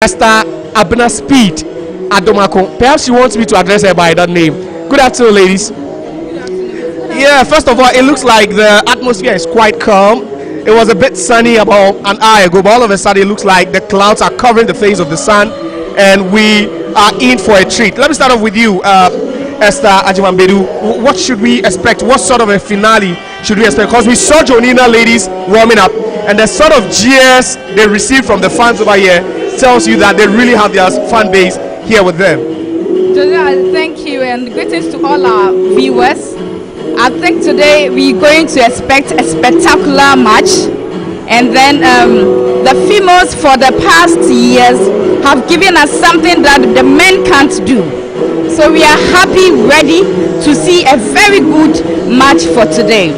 Esther Abna Speed Adomako. Perhaps she wants me to address her by that name. Good afternoon, ladies. Yeah, first of all, it looks like the atmosphere is quite calm. It was a bit sunny about an hour ago, but all of a sudden it looks like the clouds are covering the face of the sun, and we are in for a treat. Let me start off with you, Esther Ajimambedu. What should we expect? What sort of a finale should we expect? Because we saw Jonina ladies warming up, and the sort of jeers they received from the fans over here tells you that they really have their fan base here with them. Jonina, thank you, and greetings to all our viewers. I think today we're going to expect a spectacular match, and then the females for the past years have given us something that the men can't do. So we are happy, ready to see a very good match for today.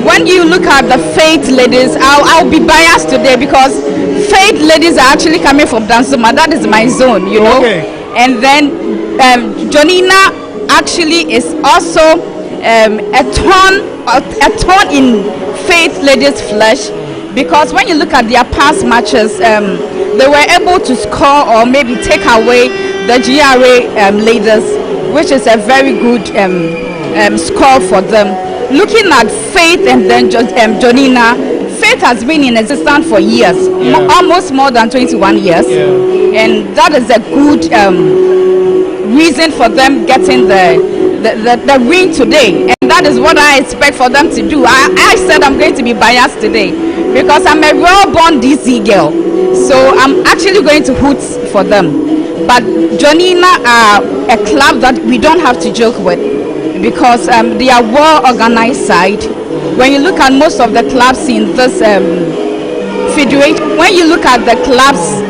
When you look at the Faith ladies, I'll be biased today because Faith ladies are actually coming from Dansuma. That is my zone, you know. Okay. And then Jonina actually is also a thorn in Faith ladies' flesh, because when you look at their past matches, they were able to score or maybe take away the GRA ladies, which is a very good score for them. Looking at Faith and then Jonina, Faith has been in existence for years, almost more than 21 years, and that is a good reason for them getting the win today, and that is what I expect for them to do. I said I'm going to be biased today because I'm a raw-born DC girl, so I'm actually going to hoot for them. But Jonina are a club that we don't have to joke with, because they are well-organized side. When you look at most of the clubs in this federation, when you look at the clubs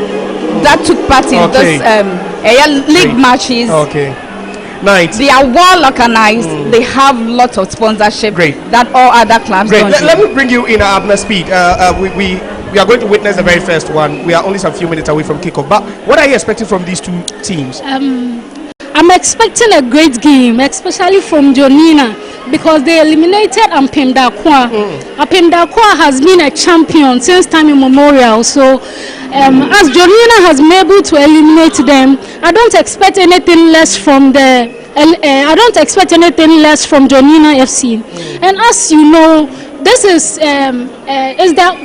that took part in this league matches, nice. They are well organized. They have lots of sponsorship that all other clubs don't. Let me bring you in Abna Speed. We are going to witness the very first one. We are only some few minutes away from kickoff. But what are you expecting from these two teams? I'm expecting a great game, especially from Jonina, because they eliminated Ampemdakwa. Ampemdakwa has been a champion since time immemorial. So, as Jonina has been able to eliminate them, I don't expect anything less from the. I don't expect anything less from Jonina FC. And as you know, this is that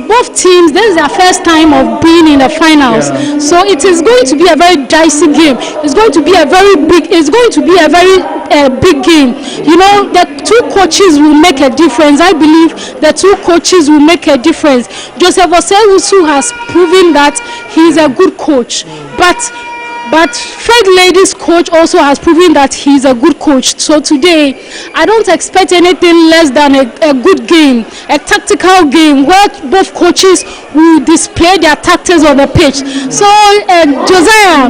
both teams, this is their first time of being in the finals, so it is going to be a very dicey game. It's going to be a very big game. You know, the two coaches will make a difference. I believe the two coaches will make a difference. Joseph Osewusu has proven that he is a good coach, but Fred Ladies coach also has proven that he's a good coach. So today, I don't expect anything less than a good game, a tactical game where both coaches will display their tactics on the pitch. So, Josiah,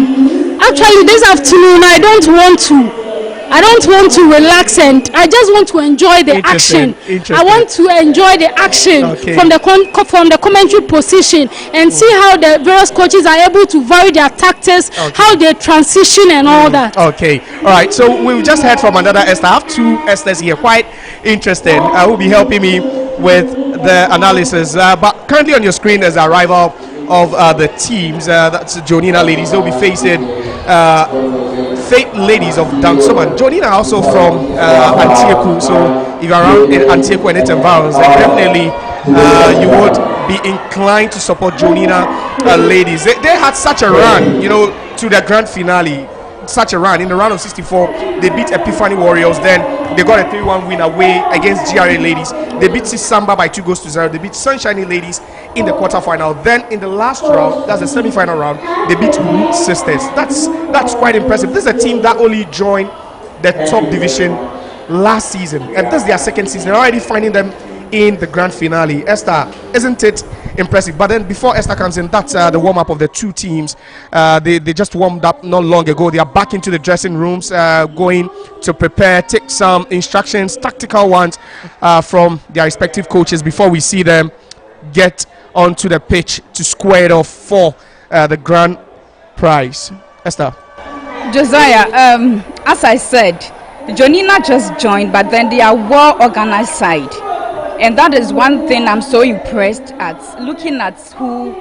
actually this afternoon I don't want to relax, and I just want to enjoy the action. I want to enjoy the action from the commentary position and see how the various coaches are able to vary their tactics, how they transition and all that. Okay, all right. So we've just heard from another Esther. I have two Esthers here, quite interested. Who will be helping me with the analysis. But currently on your screen is the arrival of the teams. That's Jonina ladies. They'll be facing Faith ladies of Dansuma. Jonina also from Antieku. So if you're around in Antieku and its environs, then definitely you would be inclined to support Jonina ladies. They had such a run, you know, to the grand finale. Such a run in the round of 64. They beat Epiphany Warriors. Then they got a 3-1 win away against GRA ladies. They beat Samba by 2-0. They beat Sunshiny ladies in the quarterfinal. Then in the last round, that's the semi-final round, they beat Root Sisters. That's quite impressive. This is a team that only joined the top division last season, and this is their second season. They're already finding them in the grand finale. Esther, isn't it impressive? But then before Esther comes in, that's the warm-up of the two teams. They just warmed up not long ago. They are back into the dressing rooms, going to prepare, take some instructions, tactical ones from their respective coaches before we see them get onto the pitch to square it off for the grand prize. Esther. Josiah, as I said, Jonina just joined, but then they are well-organized side. And that is one thing I'm so impressed at, looking at who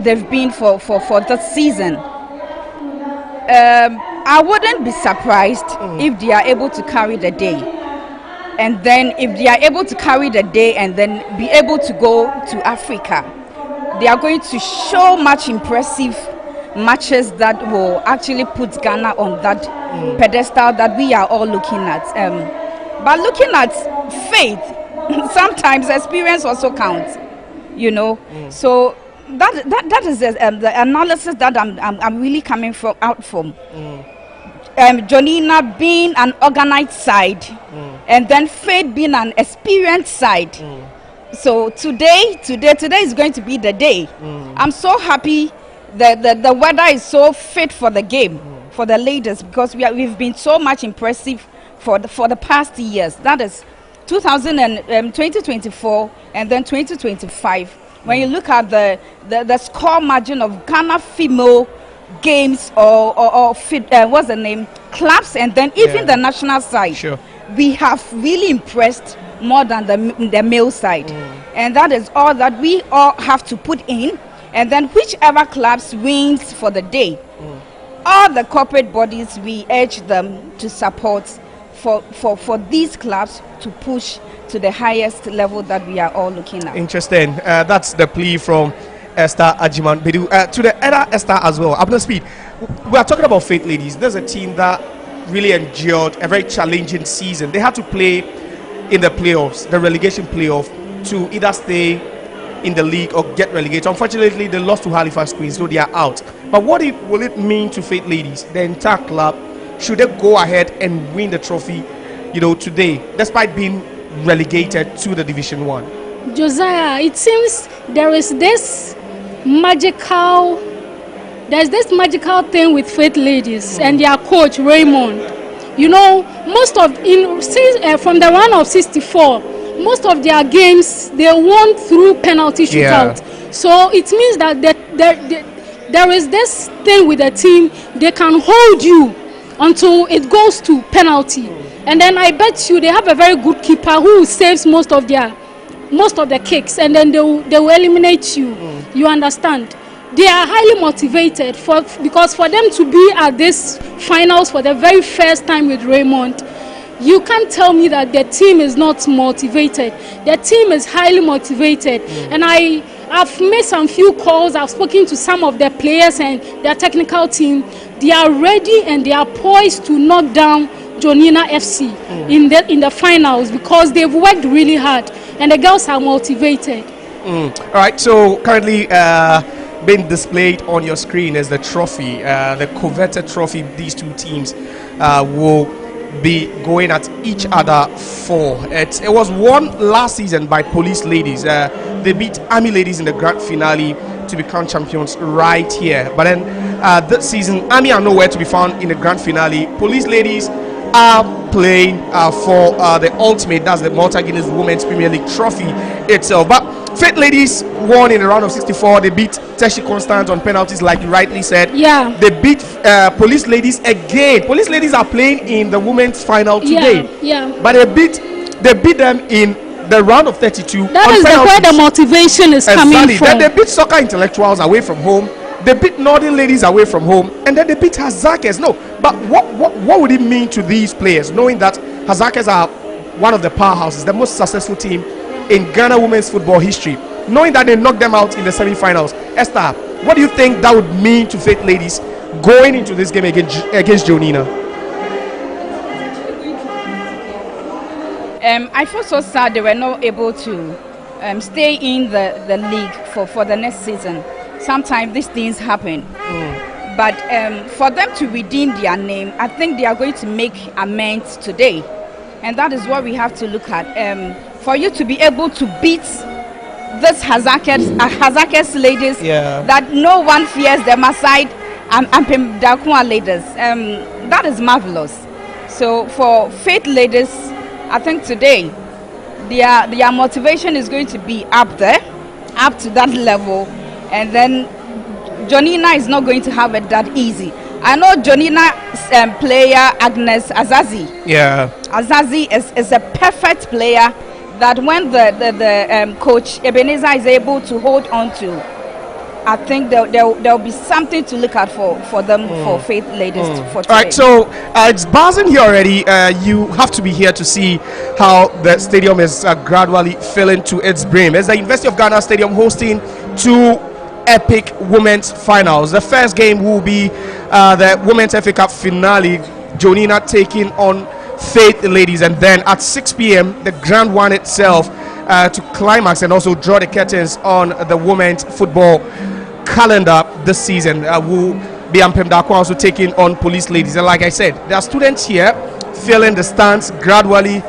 they've been for this season. I wouldn't be surprised if they are able to carry the day. And then if they are able to carry the day and then be able to go to Africa, they are going to show much impressive matches that will actually put Ghana on that pedestal that we are all looking at. But looking at faith, sometimes experience also counts, you know. So that is the analysis that I'm really coming out from. Jonina being an organized side, and then Faith being an experienced side. So today is going to be the day. I'm so happy that the weather is so fit for the game for the ladies, because we've been so much impressive for the past years. That is 2024 and then 2025. When you look at the score margin of Ghana female games or what's the name, clubs, and then even the national side, we have really impressed more than the male side. And that is all that we all have to put in. And then whichever clubs wins for the day, all the corporate bodies, we urge them to support for these clubs to push to the highest level that we are all looking at. Interesting. That's the plea from Esther Ajiman Bedu. To the other Esther as well, up to speed. We are talking about Faith Ladies. There's a team that really endured a very challenging season. They had to play in the playoffs, the relegation playoff, to either stay in the league or get relegated. Unfortunately, they lost to Halifax Queens, so they are out. But what will it mean to Faith Ladies, the entire club? Should they go ahead and win the trophy, today, despite being relegated to the Division 1? Josiah, it seems there's this magical thing with Faith Ladies and their coach Raymond. From the run of 64, most of their games they won through penalty shootout. So it means that there is this thing with the team, they can hold you until it goes to penalty. And then I bet you they have a very good keeper who saves most of the kicks, and then they will eliminate you. You understand? They are highly motivated because for them to be at this finals for the very first time with Raymond, you can't tell me that the team is not motivated. The team is highly motivated. And I've made some few calls. I've spoken to some of the players and their technical team. They are ready and they are poised to knock down Jonina FC in the finals, because they've worked really hard and the girls are motivated. All right, so currently being displayed on your screen is the trophy, the coveted trophy these two teams will be going at each other for. It was won last season by Police Ladies. They beat Army Ladies in the grand finale to become champions right here. But then this season, Army are nowhere to be found in the grand finale. Police Ladies are playing for the ultimate, that's the Malta Guinness Women's Premier League trophy itself. But Faith Ladies won in the round of 64. They beat Teshi Constant on penalties, like you rightly said. They beat Police Ladies again. Police Ladies are playing in the women's final today. But they beat them in the round of 32. That is where the motivation is coming from. Then they beat Soccer Intellectuals away from home. They beat Northern Ladies away from home, and then they beat Hazakers. No, but what would it mean to these players, knowing that Hazakers are one of the powerhouses, the most successful team in Ghana women's football history, knowing that they knocked them out in the semi-finals? Esther, what do you think that would mean to Faith Ladies going into this game against Jonina? I feel so sad they were not able to stay in the league for the next season. Sometimes these things happen. But for them to redeem their name, I think they are going to make amends today. And that is what we have to look at. For you to be able to beat this Hazakers ladies, that no one fears them aside Dakua ladies, that is marvelous. So for Faith Ladies, I think today their motivation is going to be up there, up to that level. And then Jonina is not going to have it that easy. I know Jonina's player Agnes Azazi. Azazi is a perfect player that when the coach Ebenezer is able to hold on to, I think there'll be something to look at for them, for Faith Ladies for today. All right, so it's buzzing here already. You have to be here to see how the stadium is gradually filling to its brim. It's the University of Ghana Stadium hosting two epic women's finals. The first game will be the Women's FA Cup finale, Jonina taking on Faith Ladies, and then at 6 p.m. the grand one itself to climax and also draw the curtains on the women's football calendar this season will be Ampem Dakwa also taking on Police Ladies. And like I said, there are students here filling the stands gradually.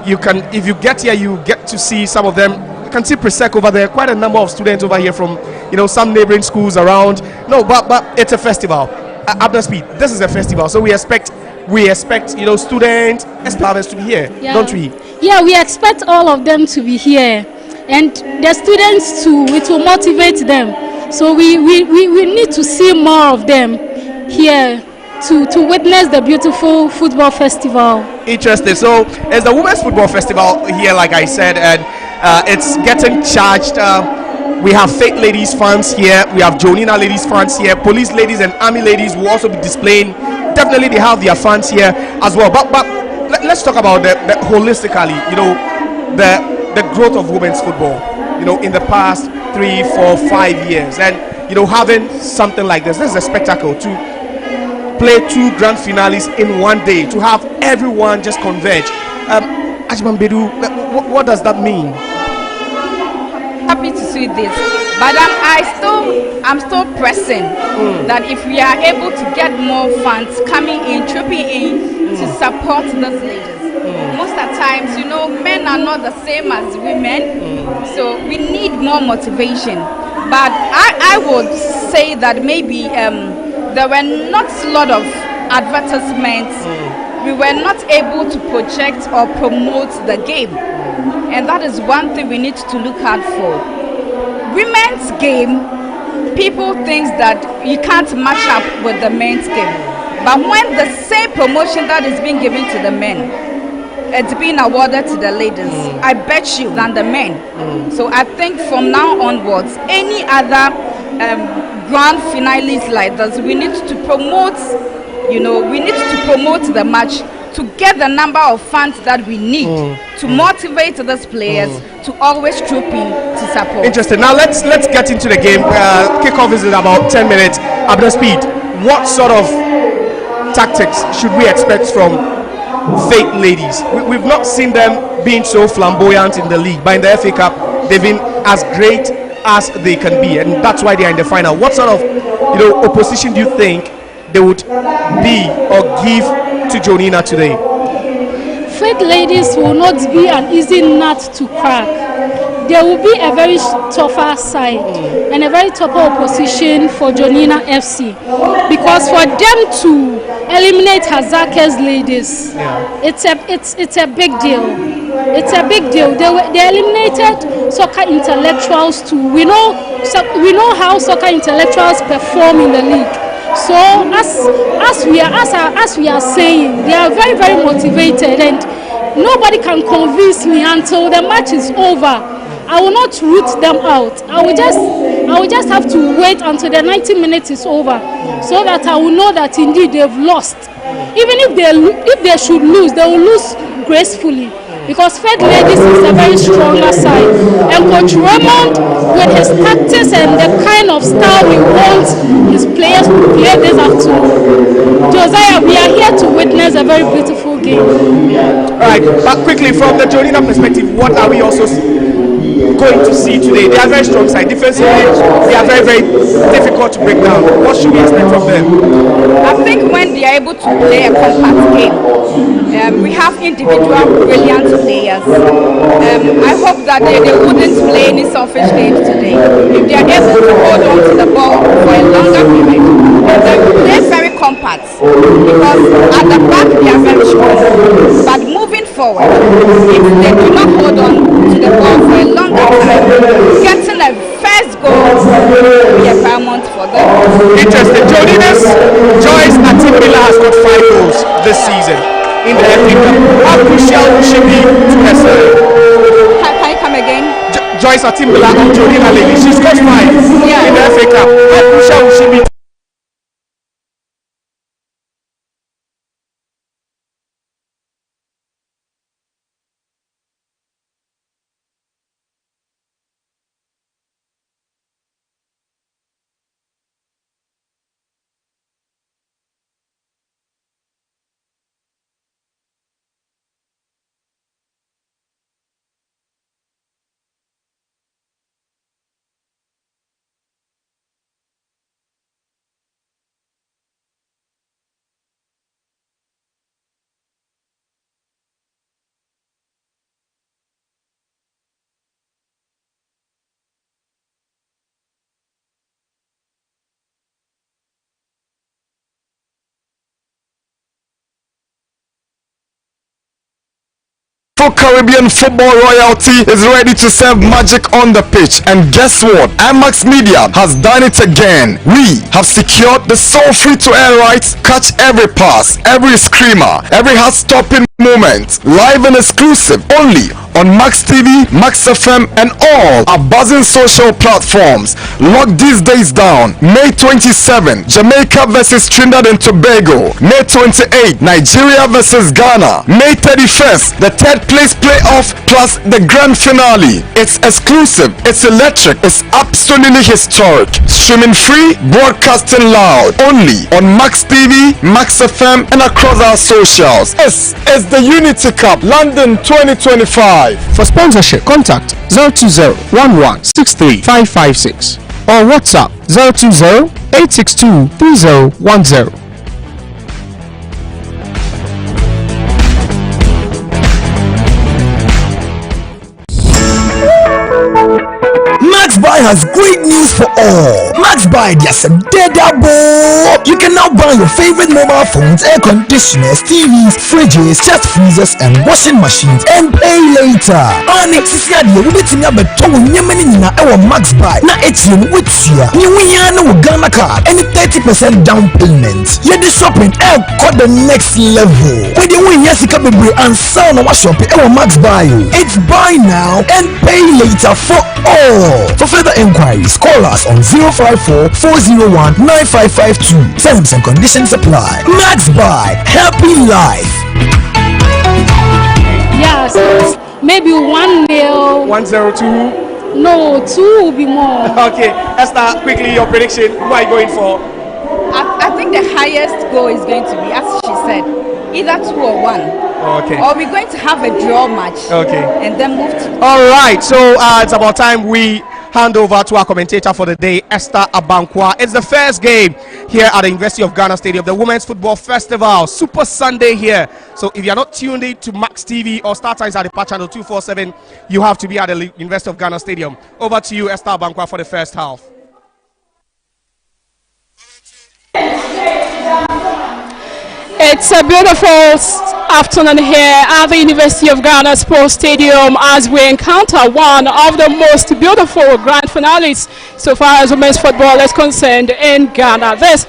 You can, if you get here, you get to see some of them. You can see Presec over there, quite a number of students over here from, you know, some neighboring schools around. No, but it's a festival. Abner Speed, this is a festival, so we expect, you know, students, established to be here, don't we? Yeah, we expect all of them to be here, and the students too. It will motivate them. So we need to see more of them here to witness the beautiful football festival. Interesting. So it's the Women's Football Festival here, like I said, and it's getting charged. We have Faith Ladies fans here, we have Jonina Ladies fans here, Police Ladies and Army Ladies will also be displaying. Definitely they have their fans here as well. But let's talk about the holistically, you know, the growth of women's football, you know, in the past 3, 4, 5 years, and you know, having something like this is a spectacle to play 2 grand finales in one day, to have everyone just converge. Ajman Bedu, what does that mean? Happy to see this, but I'm still pressing that if we are able to get more funds coming in, trooping in to support those ladies. Most of the times, you know, men are not the same as women, so we need more motivation. But I would say that maybe there were not a lot of advertisements. We were not able to project or promote the game, and that is one thing we need to look out for. Women's game, people think that you can't match up with the men's game, but when the same promotion that is being given to the men, it's being awarded to the ladies, I bet you, than the men. So I think from now onwards, any other grand finales like this, we need to promote, you know, we need to promote the match to get the number of fans that we need to motivate these players to always troop in to support. Interesting. Now let's get into the game. Kickoff is in about 10 minutes. Abner Speed, what sort of tactics should we expect from Faith Ladies? We've not seen them being so flamboyant in the league, but in the FA Cup they've been as great as they can be, and that's why they are in the final. What sort of, you know, opposition do you think they would be or give to Jonina today? Faith Ladies will not be an easy nut to crack. There will be a very tougher side and a very tougher opposition for Jonina FC, because for them to eliminate Hazake's Ladies, it's a big deal. It's a big deal. They eliminated soccer intellectuals too. We know how soccer intellectuals perform in the league. So as we are saying, they are very, very motivated, and nobody can convince me until the match is over. I will not root them out. I will just have to wait until the 90 minutes is over, so that I will know that indeed they've lost. Even if they should lose, they will lose gracefully, because Faith Ladies is a very stronger side. And Coach Raymond, with his tactics and the kind of style we want his players to play this afternoon, Josiah, we are here to witness a very beautiful game. Right, but quickly from the Jonina perspective, what are we also going to see today? They are very strong side. Defensively, they are very, very difficult to break down. What should we expect from them? I think when they are able to play a compact game, we have individual brilliant players. I hope that they wouldn't play any selfish games today. If they are able to hold on to the ball for a longer period, they are very compact, because at the back they are very strong. But moving forward, if they do not hold on to the ball for a longer time, getting a first goal will be a paramount for them. Interesting. Jonina's Joyce Atimbila has got 5 goals this season in the FA Cup. How crucial will she be to her side? Can you come again? Joyce Atimbila of Jonina ladies. She scores 5 in the FA Cup. How crucial will she be? Caribbean football royalty is ready to serve magic on the pitch, and guess what? IMAX Media has done it again. We have secured the sole free-to-air rights. Catch every pass, every screamer, every heart-stopping moment live and exclusive only on Max TV, Max FM, and all our buzzing social platforms. Lock these days down. May 27, Jamaica versus Trinidad and Tobago. May 28, Nigeria versus Ghana. May 31st, the third place playoff plus the grand finale. It's exclusive, it's electric, it's absolutely historic. Streaming free, broadcasting loud. Only on Max TV, Max FM, and across our socials. It's the Unity Cup London 2025. For sponsorship, contact 020-1163-556 or WhatsApp 020-862-3010. MaxBuy has great news for all. MaxBuy, there's a dead double. You can now buy your favorite mobile phones, air conditioners, TVs, fridges, chest freezers, and washing machines and pay later. Onyx is here. We bet you never told you our MaxBuy. Now it's in with you. You no Ghana card and 30% down payment. You're the shopping and got the next level. When you win, yes, you can be and sell no shopping our MaxBuy. It's buy now and pay later for all. For further inquiries, call us on 054-401-9552. Terms and conditions apply. MaxBuy, happy life. Yes, maybe 1-0. 1-0-2. No, 2 will be more. Okay, Esther, quickly your prediction. Who are you going for? I think the highest goal is going to be, as she said, either 2 or 1. Okay. Or we're going to have a draw match. Okay. And then move to. All right. So it's about time we hand over to our commentator for the day, Esther Abankwa. It's the first game here at the University of Ghana Stadium, the Women's Football Festival, Super Sunday here. So if you're not tuned in to Max TV or Star Times at the Patch Channel 247, you have to be at the University of Ghana Stadium. Over to you, Esther Abankwa, for the first half. It's a beautiful afternoon here at the University of Ghana Sports Stadium as we encounter one of the most beautiful grand finales so far as women's football is concerned in Ghana. This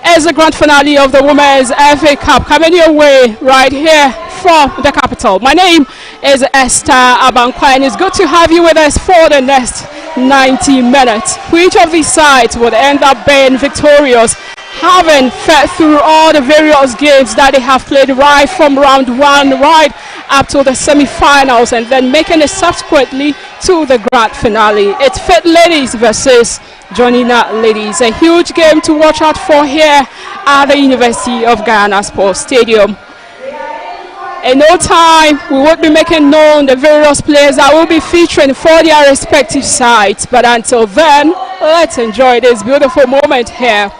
is the grand finale of the Women's FA Cup coming your way right here from the capital. My name is Esther Abankwa, and it's good to have you with us for the next 90 minutes. Which of these sides would end up being victorious, having fed through all the various games that they have played right from round 1 right up to the semi-finals and then making it subsequently to the grand finale. It's Fit Ladies versus Jonina Ladies. A huge game to watch out for here at the University of Ghana Sports Stadium. In no time, we will be making known the various players that will be featuring for their respective sides. But until then, let's enjoy this beautiful moment here.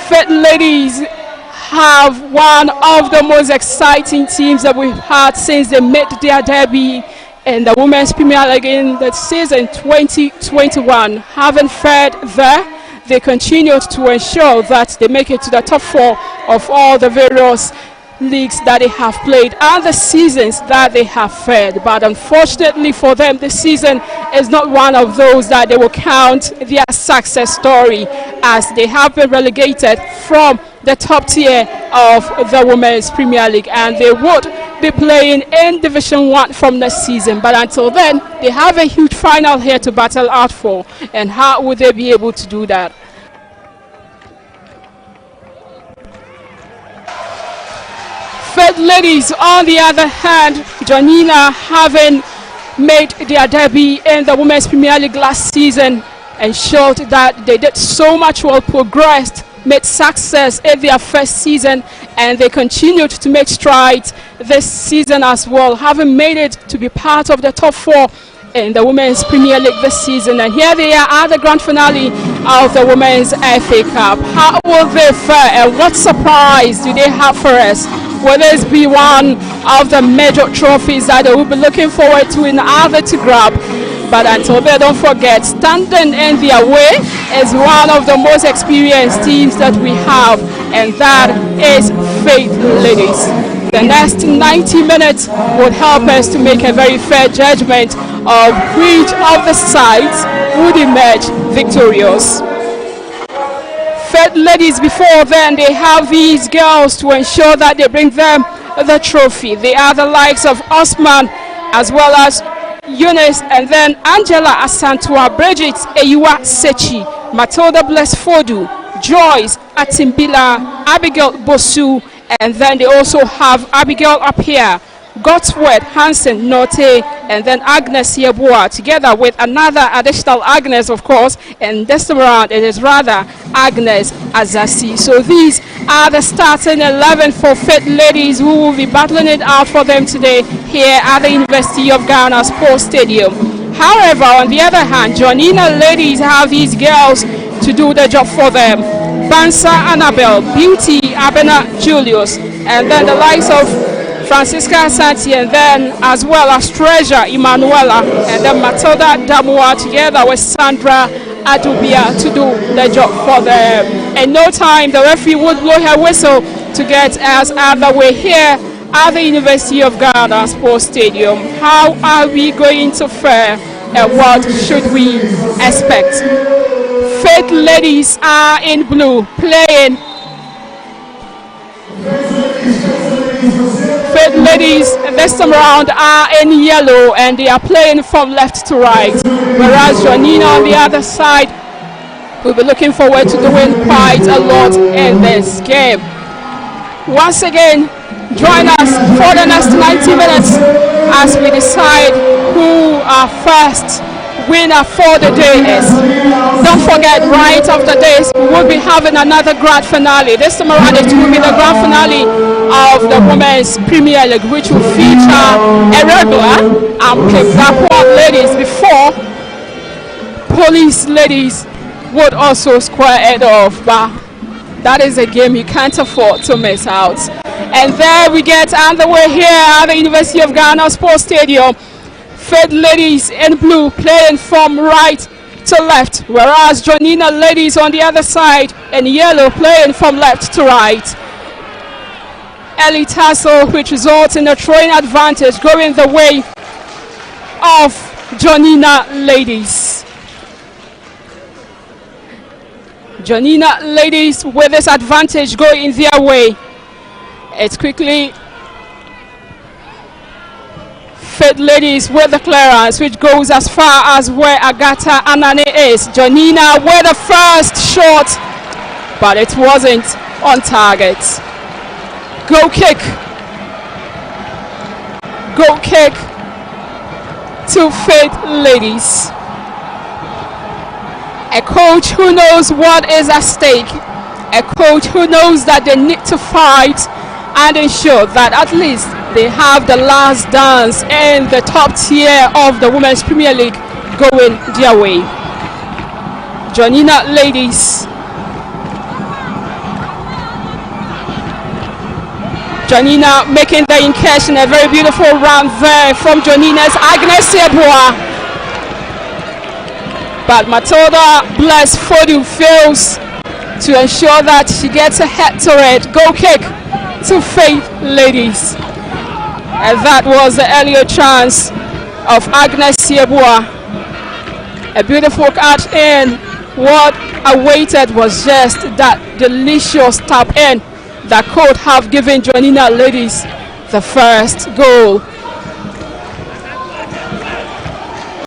Fit Ladies have one of the most exciting teams that we've had since they made their debut in the Women's Premier League in the season 2021. Having fared there, they continued to ensure that they make it to the top 4 of all the various leagues that they have played and the seasons that they have fared. But unfortunately for them, this season is not one of those that they will count their success story, as they have been relegated from the top tier of the Women's Premier League, and they would be playing in Division 1 from next season. But until then, they have a huge final here to battle out for. And how would they be able to do that? Faith Ladies, on the other hand, Jonina having made their debut in the Women's Premier League last season and showed that they did so much well, progressed, made success in their first season, and they continued to make strides this season as well, having made it to be part of the top 4 in the Women's Premier League this season. And here they are at the grand finale of the Women's FA Cup. How will they fare, and what surprise do they have for us? Will this be one of the major trophies that they will be looking forward to in order to grab? But until then, don't forget, standing in their way is one of the most experienced teams that we have, and that is Faith Ladies. The next 90 minutes would help us to make a very fair judgment of which of the sides would emerge victorious. Faith Ladies, before then, they have these girls to ensure that they bring them the trophy. They are the likes of Osman, as well as Eunice, and then Angela Asantua, Bridget Eyua Sechi, Matilda Blessfodu, Joyce Atimbila, Abigail Bosu, and then they also have Abigail up here, Godsworth Hansen Norte, and then Agnes Yeboah, together with another additional Agnes, of course, and this time around it is rather Agnes Azasi. So these are the starting 11 for Faith Ladies, who will be battling it out for them today here at the University of Ghana Sports Stadium. However, on the other hand, Jonina Ladies have these girls to do the job for them. Bansa Annabelle, Beauty Abena Julius, and then the likes of Francisca Santi, and then as well as Treasure Emanuela, and then Matilda Damua, together with Sandra Adubia, to do the job for them. In no time, the referee would blow her whistle to get us out of the way here at the University of Ghana Sports Stadium. How are we going to fare, and what should we expect? Faith Ladies are in blue, playing. Faith Ladies this time around are in yellow, and they are playing from left to right, whereas Jonina on the other side will be looking forward to doing quite a lot in this game. Once again, join us for the next 90 minutes as we decide who our first winner for the day is. Don't forget, right after this, we will be having another grand finale. This time around, it will be the grand finale of the Women's Premier League, which will feature a regular and Blackpool Ladies before Police Ladies would also square it off. But that is a game you can't afford to miss out. And there we get underway here at the University of Ghana Sports Stadium. Faith Ladies in blue playing from right to left, whereas Jonina Ladies on the other side in yellow playing from left to right. Early tassel, which results in a throwing advantage going the way of Jonina Ladies. Jonina Ladies with this advantage going their way. It's quickly Faith Ladies with the clearance, which goes as far as where Agatha Anane is. Jonina with the first shot, but it wasn't on target. Goal kick. Goal kick to Faith Ladies. A coach who knows what is at stake. A coach who knows that they need to fight and ensure that at least they have the last dance in the top tier of the Women's Premier League going their way. Jonina Ladies. Jonina making the incursion, a very beautiful run there from Jonina's Agnes Yeboah. But Matilda Blessfodu fails to ensure that she gets a head to it. Goal kick to Faith Ladies. And that was the earlier chance of Agnes Yeboah. A beautiful cut in. What awaited was just that delicious tap in that could have given Jonina Ladies the first goal.